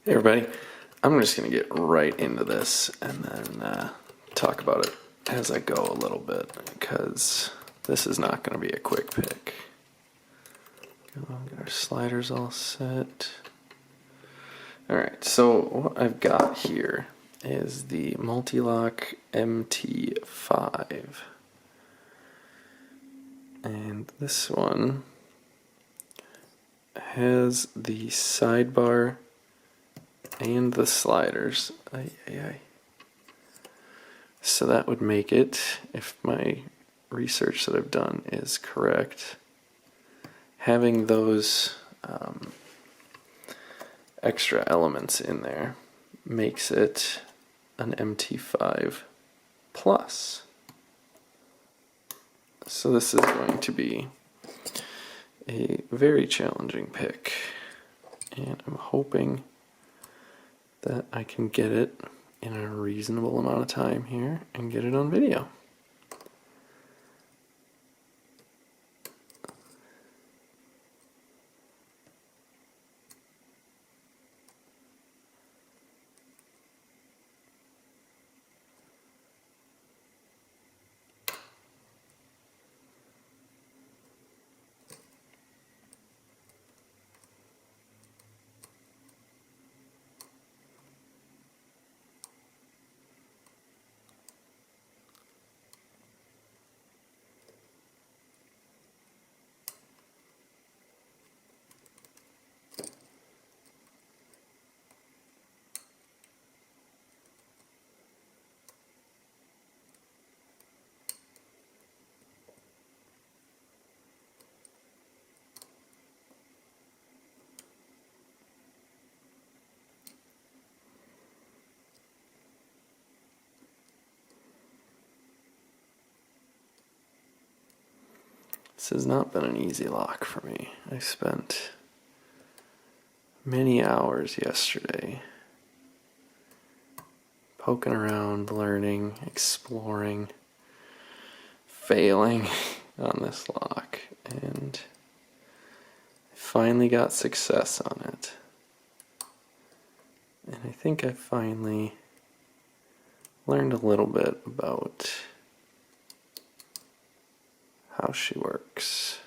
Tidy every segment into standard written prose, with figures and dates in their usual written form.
Hey everybody, I'm just going to get right into this and then talk about it as I go a little bit, because this is not going to be a quick pick. Get our sliders all set. Alright, so what I've got here is the Mul-T-Lock MT5. And this one has the sidebar and the sliders. So that would make it, if my research that I've done is correct, having those extra elements in there makes it an MT5 Plus. So this is going to be a very challenging pick, and I'm hoping that I can get it in a reasonable amount of time here and get it on video. This has not been an easy lock for me. I spent many hours yesterday poking around, learning, exploring, failing on this lock, and I finally got success on it. And I think I finally learned a little bit about how she works.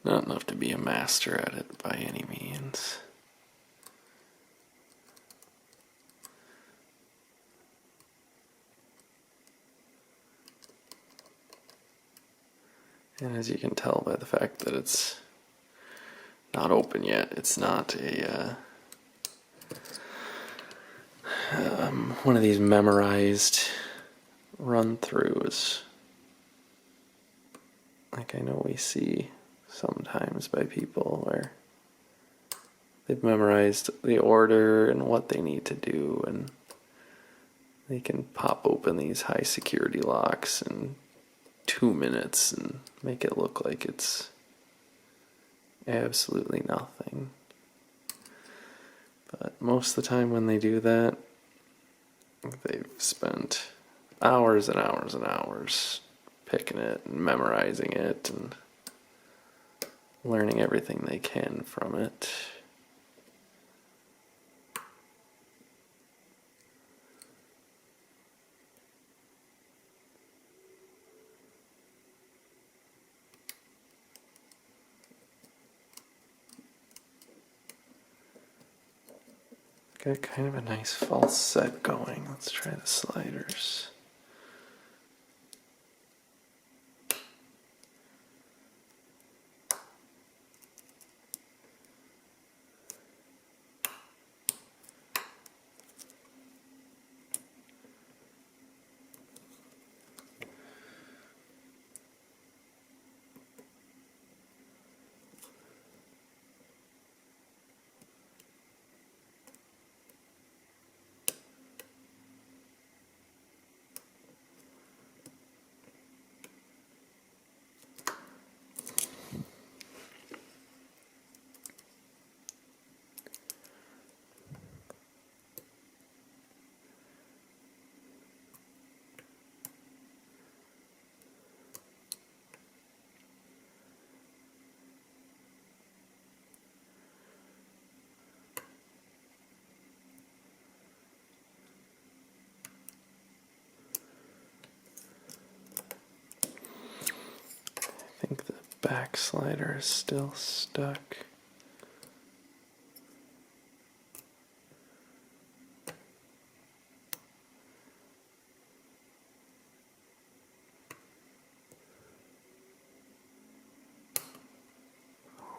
Not enough to be a master at it by any means. And as you can tell by the fact that it's not open yet, it's not a one of these memorized run-throughs like I know we see sometimes by people where they've memorized the order and what they need to do, and they can pop open these high security locks in 2 minutes and make it look like it's absolutely nothing. But most of the time when they do that, they've spent hours and hours and hours picking it and memorizing it and learning everything they can from it. Got kind of a nice false set going. Let's try the sliders. back slider is still stuck.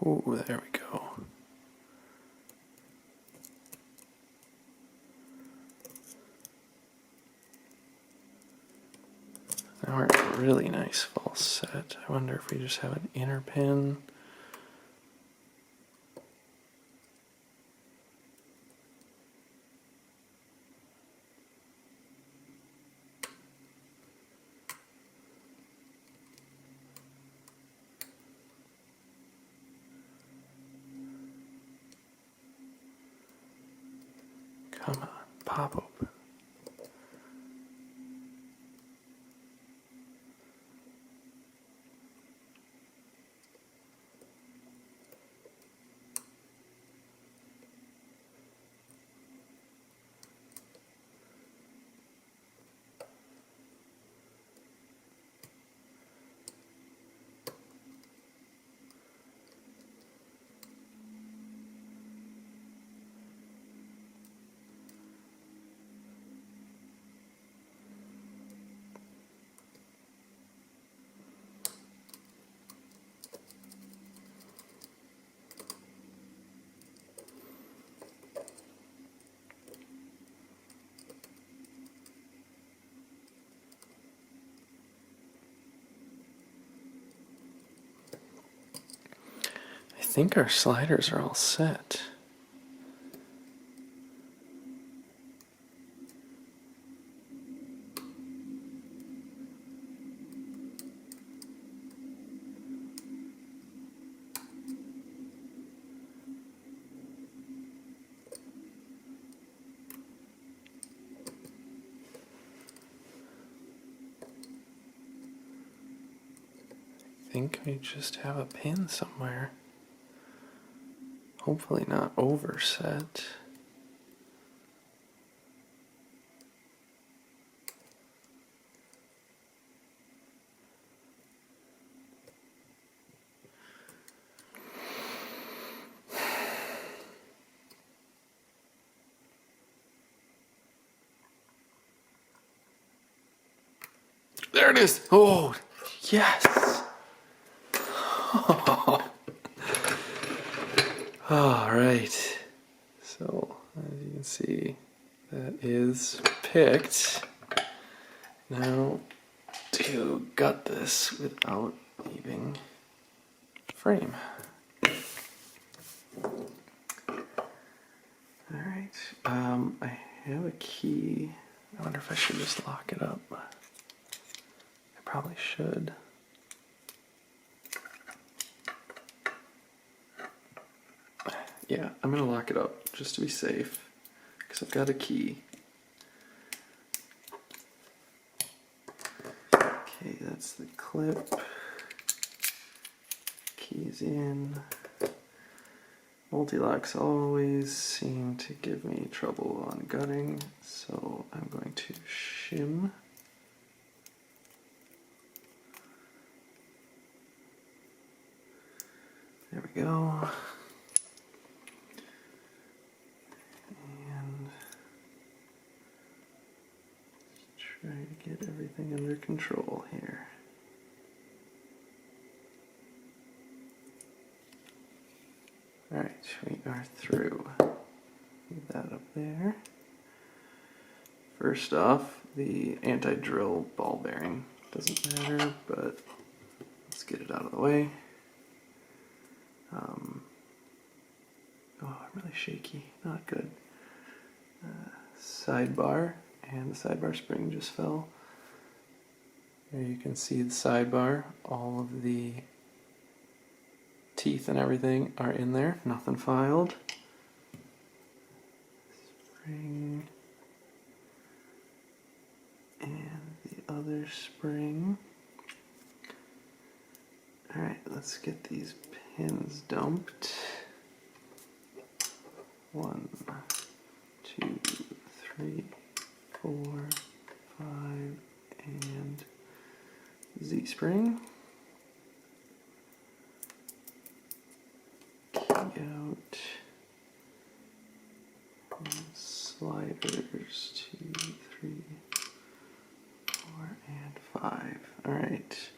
Ooh, there we go. Now we're at a really nice false set. I wonder if we just have an inner pin. Come on, pop open. I think our sliders are all set. I think we just have a pin somewhere. Hopefully not overset. There it is. Oh, yes. All right. So, as you can see, that is picked. Now, to gut this without leaving frame. All right. I have a key. I wonder if I should just lock it up. I probably should. Yeah, I'm gonna lock it up just to be safe because I've got a key. Okay, that's the clip. Keys in. Mul-T-Locks always seem to give me trouble on gutting, so I'm going to shim. There we go. And try to get everything under control here. Alright, we are through. Leave that up there. First off, the anti-drill ball bearing. Doesn't matter, but let's get it out of the way. Oh, I'm really shaky. Not good. Sidebar, and the sidebar spring just fell. There you can see the sidebar. All of the teeth and everything are in there. Nothing filed. Spring. And the other spring. Alright, let's get these pins dumped. 1, 2, 3, 4, 5, and Z-spring. sliders, 2, 3, 4, and 5. All right.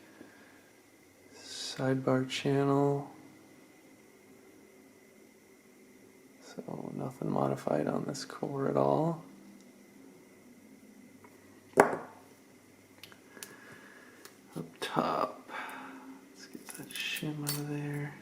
Sidebar channel. So nothing modified on this core at all. Up top, let's get that shim out of there.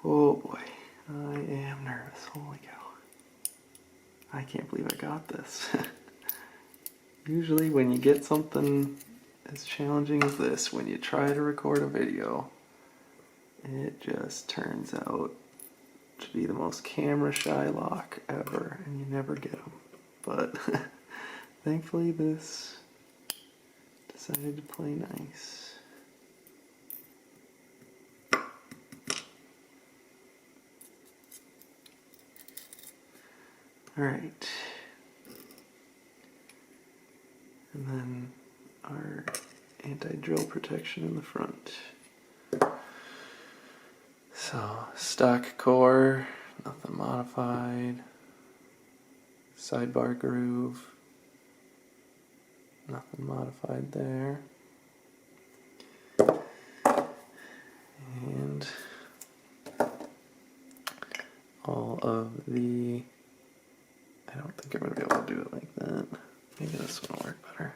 Oh boy, I am nervous. Holy cow. I can't believe I got this. Usually when you get something as challenging as this, when you try to record a video, it just turns out to be the most camera shy lock ever, and you never get them. But thankfully this decided to play nice. Alright, and then our anti-drill protection in the front. So, stock core, nothing modified. Sidebar groove, nothing modified there. And all of the, I don't think I'm going to be able to do it like that. Maybe this one will work better.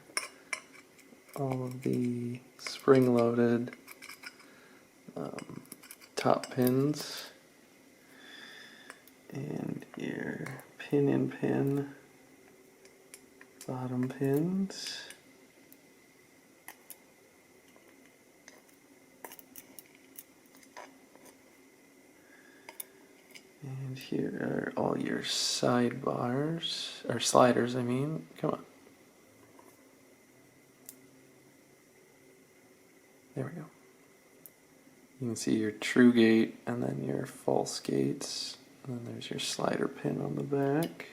All of the spring-loaded top pins and your pin-in-pin bottom pins. And here are all your sidebars, or sliders, I mean. Come on. There we go. You can see your true gate and then your false gates. And then there's your slider pin on the back.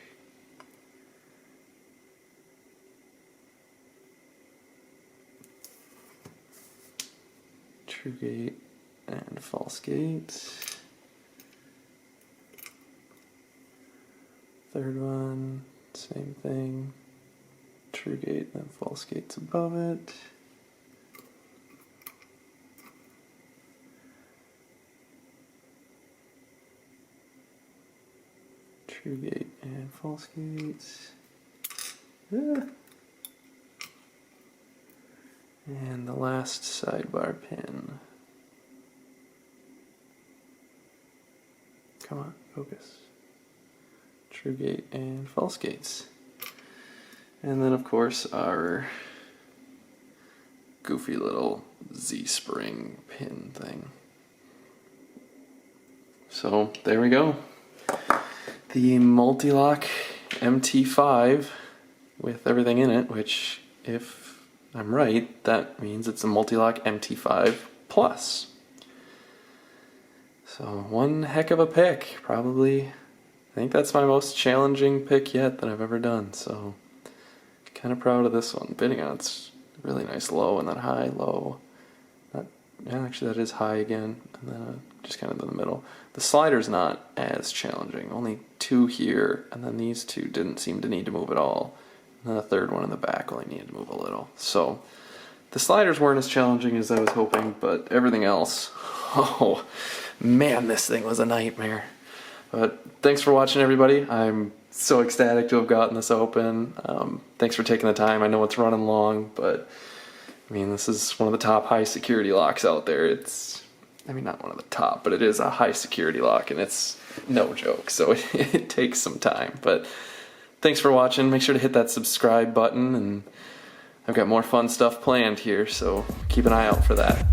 True gate and false gates. Third one, same thing. True gate and then false gates above it. True gate and false gates. And the last sidebar pin. Come on, focus. True gate and false gates. And then of course our goofy little Z-spring pin thing. So there we go. The Mul-T-Lock MT5 with everything in it, which if I'm right, that means it's a Mul-T-Lock MT5 Plus. So one heck of a pick, probably. I think that's my most challenging pick yet that I've ever done, so kind of proud of this one. Bidding on it's really nice low and then high, low. Yeah, actually that is high again, and then just kind of in the middle. The slider's not as challenging, only 2 here, and then these 2 didn't seem to need to move at all. And then the third one in the back only needed to move a little. So the sliders weren't as challenging as I was hoping, but everything else, oh man, this thing was a nightmare. But thanks for watching, everybody. I'm so ecstatic to have gotten this open. Thanks for taking the time. I know it's running long, but I mean, this is one of the top high security locks out there. It's, I mean, not one of the top, but it is a high security lock, and it's no joke, so it takes some time. But thanks for watching. Make sure to hit that subscribe button, and I've got more fun stuff planned here, so keep an eye out for that.